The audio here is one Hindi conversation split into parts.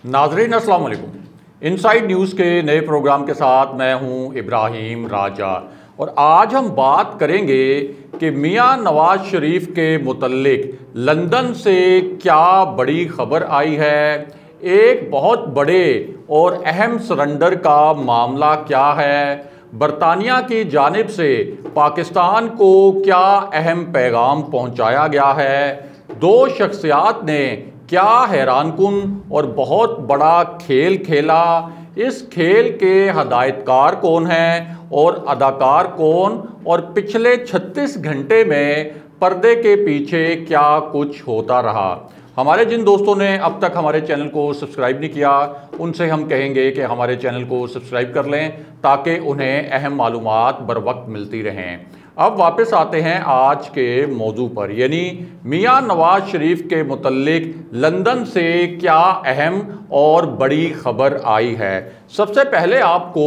नाजरीन अस्सलाम वालेकुम। इनसाइड न्यूज़ के नए प्रोग्राम के साथ मैं हूं इब्राहिम राजा और आज हम बात करेंगे कि मियां नवाज शरीफ के मुतल्लिक लंदन से क्या बड़ी खबर आई है। एक बहुत बड़े और अहम सरेंडर का मामला क्या है, बरतानिया की जानिब से पाकिस्तान को क्या अहम पैगाम पहुंचाया गया है, दो शख्सियात ने क्या हैरानकुन और बहुत बड़ा खेल खेला, इस खेल के हदायतकार कौन हैं और अदाकार कौन, और पिछले 36 घंटे में पर्दे के पीछे क्या कुछ होता रहा। हमारे जिन दोस्तों ने अब तक हमारे चैनल को सब्सक्राइब नहीं किया उनसे हम कहेंगे कि हमारे चैनल को सब्सक्राइब कर लें ताकि उन्हें अहम मालूमात बर वक्त मिलती रहें। अब वापस आते हैं आज के मौजू पर, यानी मियां नवाज शरीफ के मुतल्लिक लंदन से क्या अहम और बड़ी खबर आई है। सबसे पहले आपको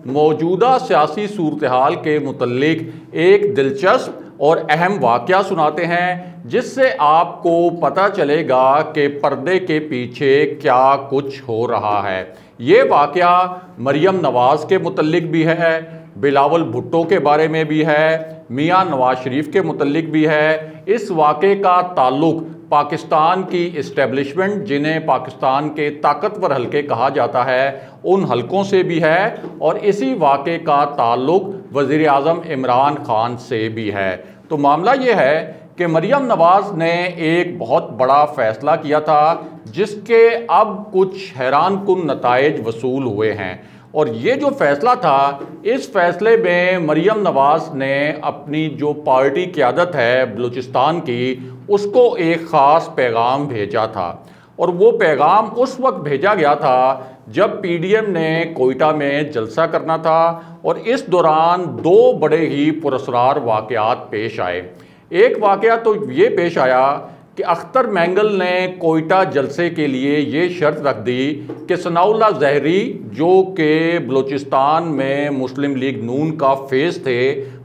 मौजूदा सियासी सूरत हाल के मुतल्लिक एक दिलचस्प और अहम वाक़या सुनाते हैं जिससे आपको पता चलेगा कि पर्दे के पीछे क्या कुछ हो रहा है। ये वाक़या मरियम नवाज़ के मुतल्लिक भी है, बिलावल भुट्टो के बारे में भी है, मियां नवाज शरीफ के मुतल्लिक भी है। इस वाक़े का ताल्लुक़ पाकिस्तान की इस्टेब्लिशमेंट, जिन्हें पाकिस्तान के ताकतवर हलके कहा जाता है, उन हलकों से भी है और इसी वाक़े का ताल्लुक़ वज़ीर आज़म इमरान खान से भी है। तो मामला ये है कि मरियम नवाज़ ने एक बहुत बड़ा फ़ैसला किया था जिसके अब कुछ हैरानकुन नताइज वसूल हुए हैं। और ये जो फ़ैसला था, इस फ़ैसले में मरियम नवाज़ ने अपनी जो पार्टी क़यादत है बलूचिस्तान की, उसको एक ख़ास पैगाम भेजा था। और वो पैगाम उस वक्त भेजा गया था जब पीडीएम ने कोयटा में जलसा करना था और इस दौरान दो बड़े ही पुरस्कार वाक़यात पेश आए। एक वाक़या तो ये पेश आया कि अख्तर मैंगल ने कोयटा जलसे के लिए ये शर्त रख दी कि सनाउल्लाह ज़हरी, जो कि बलूचिस्तान में मुस्लिम लीग नून का फेस थे,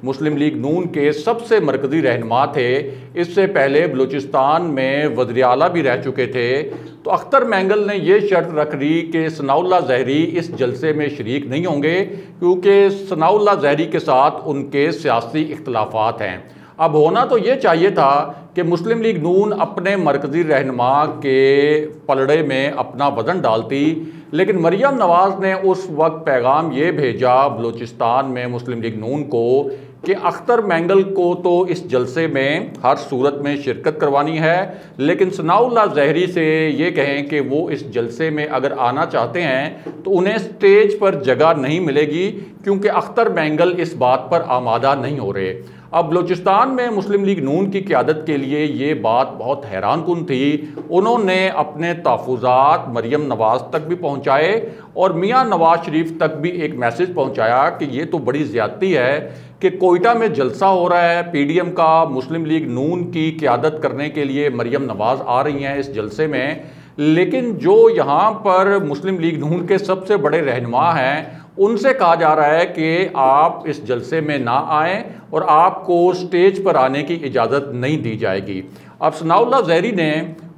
मुस्लिम लीग नून के सबसे मरकज़ी रहनुमा थे, इससे पहले बलूचिस्तान में वज़ीर आला भी रह चुके थे। तो अख्तर मैंगल ने ये शर्त रख दी कि सनाउल्लाह ज़हरी इस जलसे में शरीक नहीं होंगे क्योंकि सनाउल्लाह ज़हरी के साथ उनके सियासी इख्तलाफात हैं। अब होना तो ये चाहिए था कि मुस्लिम लीग नून अपने मरकज़ी रहनुमा के पलड़े में अपना वज़न डालती, लेकिन मरियम नवाज़ ने उस वक्त पैगाम ये भेजा बलूचिस्तान में मुस्लिम लीग नून को कि अख्तर मैंगल को तो इस जलसे में हर सूरत में शिरकत करवानी है, लेकिन सनाउल्लाह ज़हरी से ये कहें कि वो इस जलसे में अगर आना चाहते हैं तो उन्हें स्टेज पर जगह नहीं मिलेगी क्योंकि अख्तर मैंगल इस बात पर आमादा नहीं हो रहे। अब बलूचिस्तान में मुस्लिम लीग नून की क़यादत के लिए ये बात बहुत हैरानकुन थी। उन्होंने अपने तहफ़्फ़ुज़ात मरियम नवाज़ तक भी पहुँचाए और मियां नवाज शरीफ तक भी एक मैसेज पहुँचाया कि ये तो बड़ी ज़्यादती है कि कोयटा में जलसा हो रहा है पीडीएम का, मुस्लिम लीग नून की क़यादत करने के लिए मरियम नवाज़ आ रही हैं इस जलसे में, लेकिन जो यहाँ पर मुस्लिम लीग नून के सबसे बड़े रहनुमा हैं उनसे कहा जा रहा है कि आप इस जलसे में ना आएँ और आपको स्टेज पर आने की इजाज़त नहीं दी जाएगी। अब सनाउल्लाह ज़हरी ने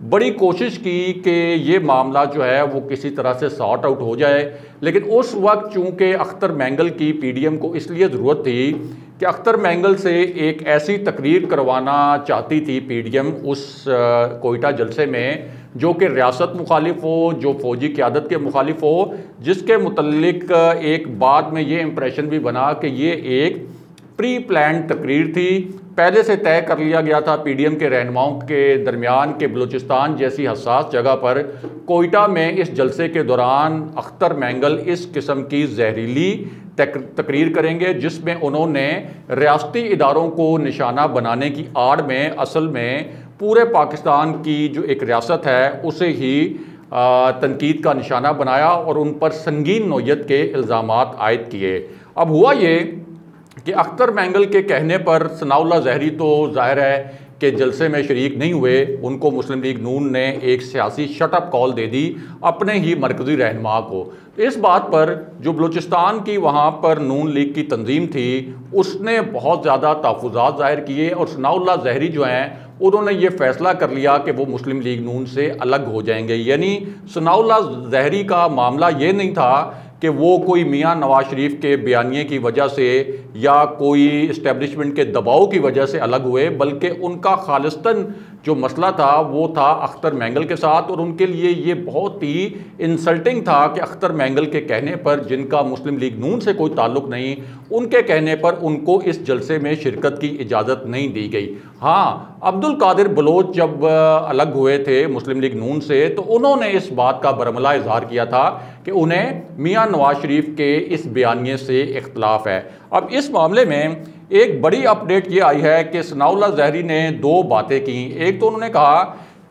बड़ी कोशिश की कि ये मामला जो है वो किसी तरह से सॉर्ट आउट हो जाए, लेकिन उस वक्त चूँकि अख्तर मैंगल की पीडीएम को इसलिए ज़रूरत थी कि अख्तर मैंगल से एक ऐसी तकरीर करवाना चाहती थी पीडीएम उस कोयटा जलसे में जो कि रियासत मुखालिफ हो, जो फ़ौजी क़यादत के मुखालिफ हो, जिसके मुतल्लिक एक बाद में ये इम्प्रेशन भी बना कि ये एक प्री प्लान तकरीर थी, पहले से तय कर लिया गया था पीडीएम के रहनुमाओं के दरमियान के बलूचिस्तान जैसी हसास जगह पर कोयटा में इस जलसे के दौरान अख्तर मैंगल इस किस्म की जहरीली तकरीर करेंगे जिसमें उन्होंने रियासती इदारों को निशाना बनाने की आड़ में असल में पूरे पाकिस्तान की जो एक रियासत है उसे ही तनकीद का निशाना बनाया और उन पर संगीन नौयत के इल्ज़ामात आयद किए। अब हुआ ये कि अख्तर मैंगल के कहने पर सनाउल्लाह ज़हरी तो ज़ाहिर है के जलसे में शरीक नहीं हुए, उनको मुस्लिम लीग नून ने एक सियासी शटअप कॉल दे दी अपने ही मरकज़ी रहनुमा को। तो इस बात पर जो बलूचिस्तान की वहाँ पर नून लीग की तंजीम थी उसने बहुत ज़्यादा तहफ़्फ़ुज़ात ज़ाहिर किए और सनाउल्लाह ज़हरी जो हैं उन्होंने ये फ़ैसला कर लिया कि वो मुस्लिम लीग नून से अलग हो जाएंगे। यानी सनाउल्लाह ज़हरी का मामला ये नहीं था कि वो कोई मियाँ नवाज शरीफ के बयानिए की वजह से या कोई इस्टेब्लिशमेंट के दबाव की वजह से अलग हुए, बल्कि उनका खालिस्तन जो मसला था वो था अख्तर मैंगल के साथ। और उनके लिए ये बहुत ही इंसल्टिंग था कि अख्तर मैंगल के कहने पर, जिनका मुस्लिम लीग नून से कोई ताल्लुक़ नहीं, उनके कहने पर उनको इस जलसे में शिरकत की इजाज़त नहीं दी गई। हाँ, अब्दुल कादिर बलोच जब अलग हुए थे मुस्लिम लीग नून से तो उन्होंने इस बात का बरमला इजहार किया था कि उन्हें मियाँ नवाज शरीफ के इस बयानिए से इख्तलाफ है। अब इस मामले में एक बड़ी अपडेट ये आई है कि सनाउल्लाह ज़हरी ने दो बातें की। एक तो उन्होंने कहा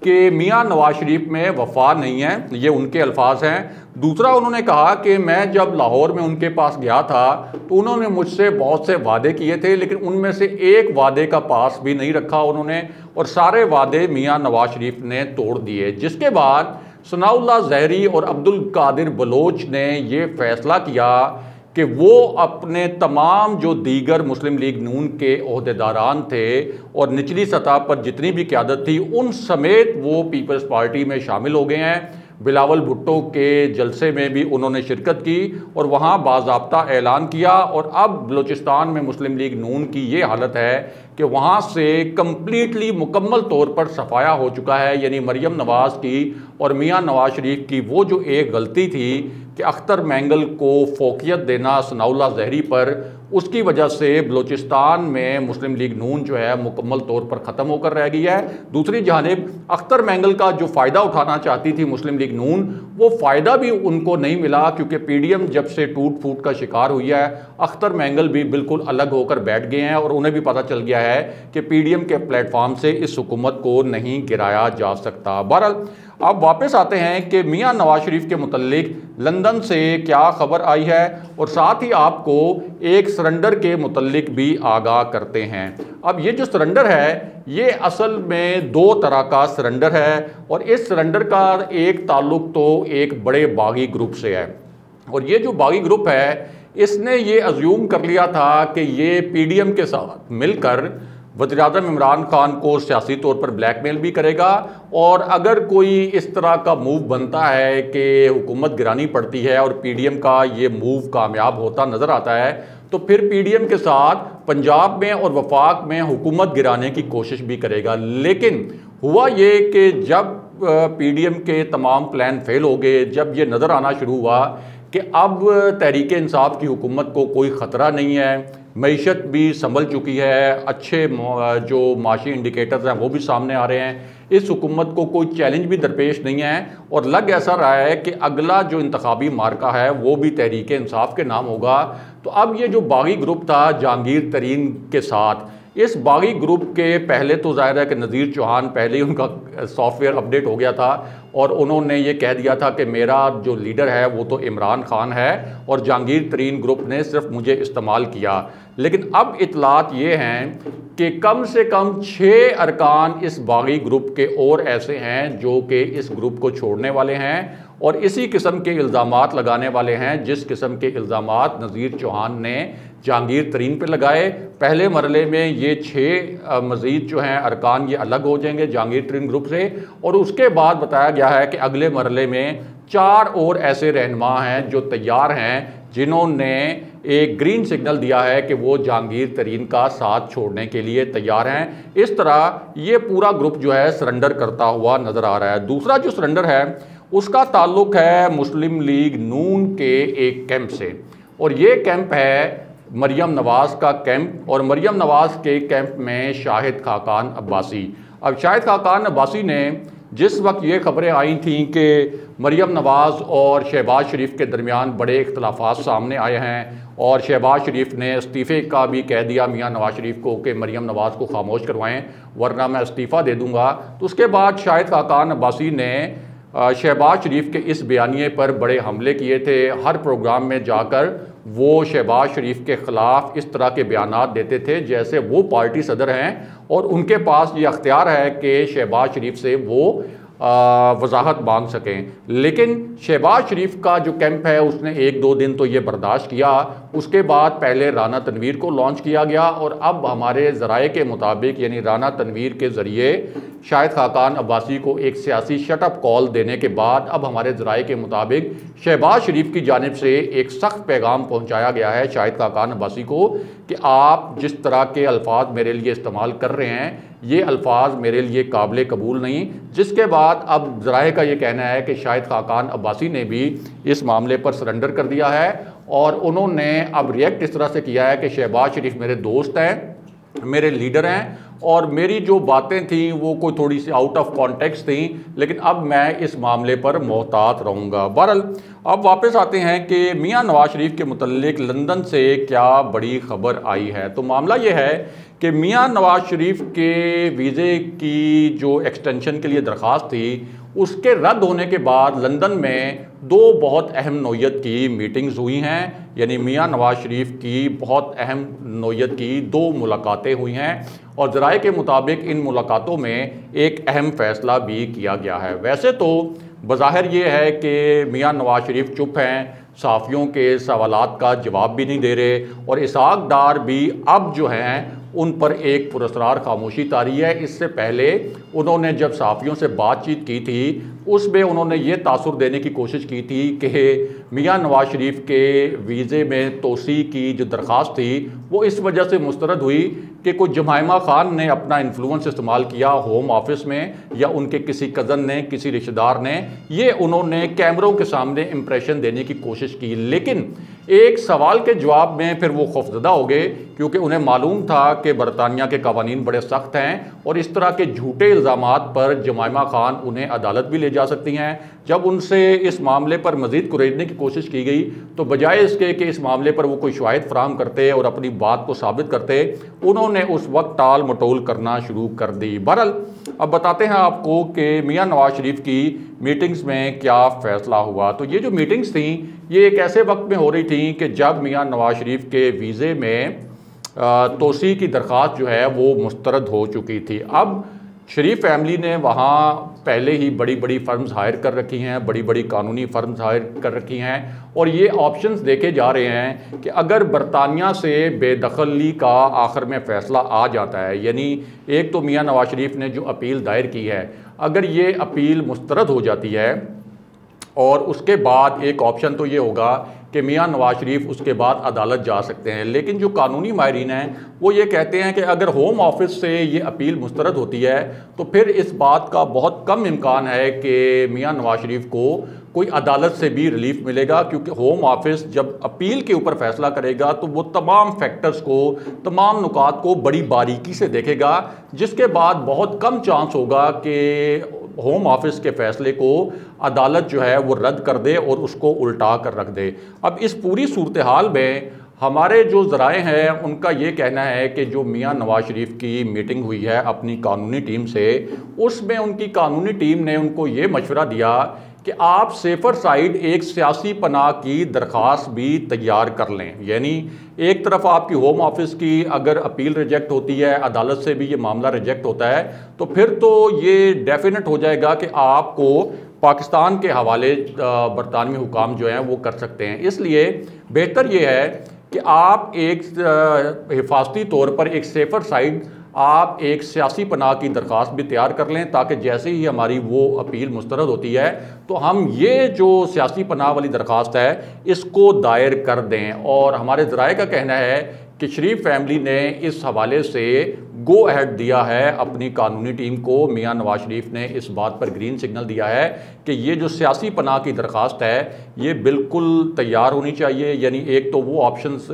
कि मियाँ नवाज शरीफ में वफा नहीं है, ये उनके अल्फाज हैं। दूसरा उन्होंने कहा कि मैं जब लाहौर में उनके पास गया था तो उन्होंने मुझसे बहुत से वादे किए थे, लेकिन उनमें से एक वादे का पास भी नहीं रखा उन्होंने, और सारे वादे मियाँ नवाज शरीफ ने तोड़ दिए। जिसके बाद सनाउल्लाह ज़हरी और अब्दुल कादिर बलोच ने ये फ़ैसला किया कि वो अपने तमाम जो दीगर मुस्लिम लीग नून के ओहदेदारान थे और निचली सतह पर जितनी भी क़यादत थी उन समेत वो पीपल्स पार्टी में शामिल हो गए हैं। बिलावल भुट्टो के जलसे में भी उन्होंने शिरकत की और वहाँ बाज़ाब्ता ऐलान किया। और अब बलूचिस्तान में मुस्लिम लीग नून की ये हालत है कि वहाँ से कम्प्लीटली मुकम्मल तौर पर सफाया हो चुका है। यानी मरियम नवाज़ की और मियाँ नवाज शरीफ की वो जो एक गलती थी कि अख्तर मैंगल को फोकियत देना सनाउल्लाह ज़हरी पर, उसकी वजह से बलूचिस्तान में मुस्लिम लीग नून जो है मुकम्मल तौर पर ख़त्म होकर रह गई है। दूसरी जानिब अख्तर मैंगल का जो फ़ायदा उठाना चाहती थी मुस्लिम लीग नून, वो फ़ायदा भी उनको नहीं मिला, क्योंकि पीडीएम जब से टूट फूट का शिकार हुई है अख्तर मैंगल भी बिल्कुल अलग होकर बैठ गए हैं और उन्हें भी पता चल गया है कि पीडीएम के प्लेटफॉर्म से इस हुकूमत को नहीं गिराया जा सकता। बहरहाल अब वापस आते हैं कि मियाँ नवाज शरीफ के मुतल्लिक लंदन से क्या खबर आई है और साथ ही आपको एक सरेंडर के मुतल्लिक भी आगाह करते हैं। अब ये जो सरेंडर है ये असल में दो तरह का सरेंडर है और इस सरेंडर का एक ताल्लुक तो एक बड़े बागी ग्रुप से है। और ये जो बागी ग्रुप है इसने ये अज्यूम कर लिया था कि ये पीडीएम के साथ मिलकर वज़ीर-ए-आज़म इमरान खान को सियासी तौर पर ब्लैकमेल भी करेगा, और अगर कोई इस तरह का मूव बनता है कि हुकूमत गिरानी पड़ती है और पीडीएम का ये मूव कामयाब होता नज़र आता है तो फिर पीडीएम के साथ पंजाब में और वफाक में हुकूमत गिराने की कोशिश भी करेगा। लेकिन हुआ ये कि जब पीडीएम के तमाम प्लान फेल हो गए, जब ये नज़र आना शुरू हुआ कि अब तहरीक इंसाफ की हुकूमत को कोई ख़तरा नहीं है, मईशत भी संभल चुकी है, अच्छे जो माशी इंडिकेटर्स हैं वो भी सामने आ रहे हैं, इस हुकूमत को कोई चैलेंज भी दरपेश नहीं है और लग ऐसा रहा है कि अगला जो इंतखाबी मार्का है वो भी तहरीक इंसाफ के नाम होगा। तो अब ये जो बागी ग्रुप था जहांगीर तरीन के साथ, इस बागी ग्रुप के पहले तो ज़ाहिर है कि नज़ीर चौहान पहले ही उनका सॉफ्टवेयर अपडेट हो गया था और उन्होंने ये कह दिया था कि मेरा जो लीडर है वो तो इमरान खान है और जहांगीर तरीन ग्रुप ने सिर्फ मुझे इस्तेमाल किया। लेकिन अब इतलात ये हैं कि कम से कम 6 अरकान इस बागी ग्रुप के और ऐसे हैं जो कि इस ग्रुप को छोड़ने वाले हैं और इसी किस्म के इल्ज़ामात लगाने वाले हैं जिस किस्म के इल्ज़ामात नज़ीर चौहान ने जहांगीर तरीन पे लगाए। पहले मरले में ये 6 मज़ीद जो हैं अरकान ये अलग हो जाएंगे जहांगीर तरीन ग्रुप से, और उसके बाद बताया गया है कि अगले मरले में 4 और ऐसे रहनुमा हैं जो तैयार हैं जिन्होंने एक ग्रीन सिग्नल दिया है कि वो जहांगीर तरीन का साथ छोड़ने के लिए तैयार हैं। इस तरह ये पूरा ग्रुप जो है सरेंडर करता हुआ नज़र आ रहा है। दूसरा जो सरेंडर है उसका ताल्लुक है मुस्लिम लीग नून के एक कैंप से, और ये कैंप है मरियम नवाज़ का कैंप, और मरियम नवाज़ के कैंप में शाहिद खाकान अब्बासी। अब शाहिद खाकान अब्बासी ने जिस वक्त ये खबरें आई थीं कि मरियम नवाज़ और शहबाज शरीफ के दरमियान बड़े इख्तलाफात सामने आए हैं और शहबाज शरीफ ने इस्तीफ़े का भी कह दिया मियाँ नवाज़ शरीफ को कि मरियम नवाज़ को खामोश करवाएं वरना मैं इस्तीफ़ा दे दूँगा, तो उसके बाद शाहिद खाकान अब्बासी ने शहबाज शरीफ के इस बयानिए पर बड़े हमले किए थे। हर प्रोग्राम में जाकर वो शहबाज शरीफ के ख़िलाफ़ इस तरह के बयानात देते थे जैसे वो पार्टी सदर हैं और उनके पास ये अख्तियार है कि शहबाज शरीफ से वो वजाहत मांग सकें। लेकिन शहबाज शरीफ का जो कैंप है उसने 1-2 दिन तो ये बर्दाश्त किया, उसके बाद पहले राना तनवीर को लॉन्च किया गया और अब हमारे ज़राए के मुताबिक यानी राना तनवीर के ज़रिए शाहिद खाकान अब्बासी को एक सियासी शटअप कॉल देने के बाद अब हमारे ज़राए के मुताबिक शहबाज शरीफ की जानिब से एक सख्त पैगाम पहुँचाया गया है शाहिद खाकान अब्बासी को कि आप जिस तरह के अल्फाज मेरे लिए इस्तेमाल कर रहे हैं ये अल्फाज मेरे लिए काबिल कबूल नहीं। जिसके बाद अब ज़राए का ये कहना है कि शाहिद खाकान अब्बासी ने भी इस मामले पर सरेंडर कर दिया है और उन्होंने अब रिएक्ट इस तरह से किया है कि शहबाज शरीफ मेरे दोस्त हैं, मेरे लीडर हैं और मेरी जो बातें थीं वो कोई थोड़ी सी आउट ऑफ कॉन्टेक्स्ट थीं, लेकिन अब मैं इस मामले पर मोहतात रहूँगा। बहरहाल अब वापस आते हैं कि मियां नवाज शरीफ के मुतल्लिक लंदन से क्या बड़ी खबर आई है। तो मामला ये है कि मियां नवाज शरीफ के वीज़े की जो एक्सटेंशन के लिए दरख्वास्त थी उसके रद्द होने के बाद लंदन में 2 बहुत अहम नौयत की मीटिंग्स हुई हैं, यानी मियां नवाज शरीफ की बहुत अहम नौयत की 2 मुलाकातें हुई हैं और ज़राए के मुताबिक इन मुलाकातों में एक अहम फ़ैसला भी किया गया है। वैसे तो बज़ाहिर ये है कि मियां नवाज शरीफ चुप हैं, सहाफ़ियों के सवालात का जवाब भी नहीं दे रहे और इसहाक डार भी अब जो हैं उन पर एक पुरस्कार खामोशी तारी है। इससे पहले उन्होंने जब सहाफ़ियों से बातचीत की थी उसमें उन्होंने ये तासुर देने की कोशिश की थी कि मियां नवाज शरीफ के वीज़े में तोसी की जो दरख्वास्त थी वो इस वजह से मुस्तरद हुई कि कोई जमाइमा खान ने अपना इन्फ्लुएंस इस्तेमाल किया होम ऑफिस में या उनके किसी कज़न ने, किसी रिश्तेदार ने, ये उन्होंने कैमरों के सामने इम्प्रेशन देने की कोशिश की। लेकिन एक सवाल के जवाब में फिर वो खौफजदा हो गए क्योंकि उन्हें मालूम था कि बरतानिया के कवानीन बड़े सख्त हैं और इस तरह के झूठे इल्ज़ामात पर जमाइमा खान उन्हें अदालत भी ले जा सकती हैं। जब उनसे इस मामले पर मज़ीद कुरेदने की कोशिश की गई तो बजाय इसके कि इस मामले पर वो कोई शवाहिद फराहम करते और अपनी बात को साबित करते, उन्होंने उस वक्त टाल मटोल करना शुरू कर दी। बहरहाल अब बताते हैं आपको कि मियां नवाज शरीफ की मीटिंग्स में क्या फ़ैसला हुआ। तो ये जो मीटिंग्स थी ये एक ऐसे वक्त में हो रही थी कि जब मियां नवाज शरीफ के वीज़े में तोसी की दरख्वास्त जो है वो मुस्तरद हो चुकी थी। अब शरीफ फैमिली ने वहाँ पहले ही बड़ी बड़ी फर्म्स हायर कर रखी हैं, बड़ी बड़ी कानूनी फर्म्स हायर कर रखी हैं और ये ऑप्शंस देखे जा रहे हैं कि अगर बरतानिया से बेदखली का आखिर में फ़ैसला आ जाता है, यानी एक तो मियां नवाज शरीफ ने जो अपील दायर की है, अगर ये अपील मुस्तरद हो जाती है और उसके बाद एक ऑप्शन तो ये होगा कि मियां नवाज शरीफ उसके बाद अदालत जा सकते हैं। लेकिन जो कानूनी माहिरीन हैं वो ये कहते हैं कि अगर होम ऑफिस से ये अपील मुस्तरद होती है तो फिर इस बात का बहुत कम इम्कान है कि मियां नवाज शरीफ को कोई अदालत से भी रिलीफ मिलेगा, क्योंकि होम ऑफिस जब अपील के ऊपर फैसला करेगा तो वो तमाम फैक्टर्स को, तमाम नुकात को बड़ी बारीकी से देखेगा, जिसके बाद बहुत कम चांस होगा कि होम ऑफिस के फैसले को अदालत जो है वो रद्द कर दे और उसको उल्टा कर रख दे। अब इस पूरी सूरत हाल में हमारे जो ज़राए हैं उनका ये कहना है कि जो मियां नवाज शरीफ की मीटिंग हुई है अपनी कानूनी टीम से, उसमें उनकी कानूनी टीम ने उनको ये मशवरा दिया कि आप सेफर साइड एक सियासी पनाह की दरख्वास्त भी तैयार कर लें। यानी एक तरफ आपकी होम ऑफिस की अगर अपील रिजेक्ट होती है, अदालत से भी ये मामला रिजेक्ट होता है, तो फिर तो ये डेफिनेट हो जाएगा कि आपको पाकिस्तान के हवाले बरतानवी हुकाम जो हैं वो कर सकते हैं। इसलिए बेहतर ये है कि आप एक हिफाजती तौर पर एक सेफर साइड आप एक सियासी पनाह की दरख्वास्त भी तैयार कर लें, ताकि जैसे ही हमारी वो अपील मुस्तरद होती है तो हम ये जो सियासी पनाह वाली दरख्वास्त है इसको दायर कर दें। और हमारे ज़राए का कहना है कि शरीफ फैमिली ने इस हवाले से गो अहेड दिया है अपनी कानूनी टीम को। मियां नवाज शरीफ ने इस बात पर ग्रीन सिग्नल दिया है कि ये जो सियासी पनाह की दरख्वास्त है ये बिल्कुल तैयार होनी चाहिए। यानी एक तो वो ऑप्शंस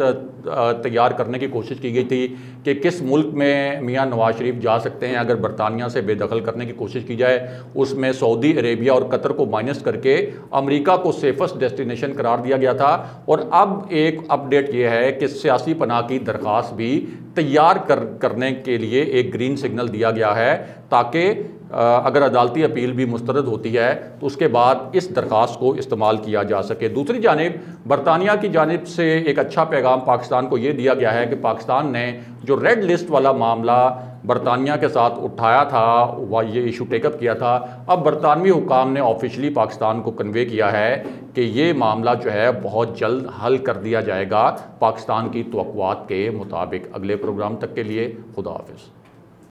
तैयार करने की कोशिश की गई थी कि किस मुल्क में मियां नवाज शरीफ जा सकते हैं अगर बरतानिया से बेदखल करने की कोशिश की जाए। उसमें सऊदी अरेबिया और कतर को माइनस करके अमेरिका को सेफेस्ट डेस्टिनेशन करार दिया गया था। और अब एक अपडेट ये है कि सियासी पनाह की दरख्वास्त भी तैयार करने के लिए एक ग्रीन सिग्नल दिया गया है, ताकि अगर अदालती अपील भी मुस्तरद होती है तो उसके बाद इस दरख्वास्त को इस्तेमाल किया जा सके। दूसरी जानिब बरतानिया की जानिब से एक अच्छा पैगाम पाकिस्तान को ये दिया गया है कि पाकिस्तान ने जो रेड लिस्ट वाला मामला बरतानिया के साथ उठाया था, वह ये इशू टेकअप किया था, अब बरतानवी हुकाम ने ऑफिशियली पाकिस्तान को कन्वे किया है कि ये मामला जो है बहुत जल्द हल कर दिया जाएगा पाकिस्तान की तवक्कुआत के मुताबिक। अगले प्रोग्राम तक के लिए खुदा हाफिज़।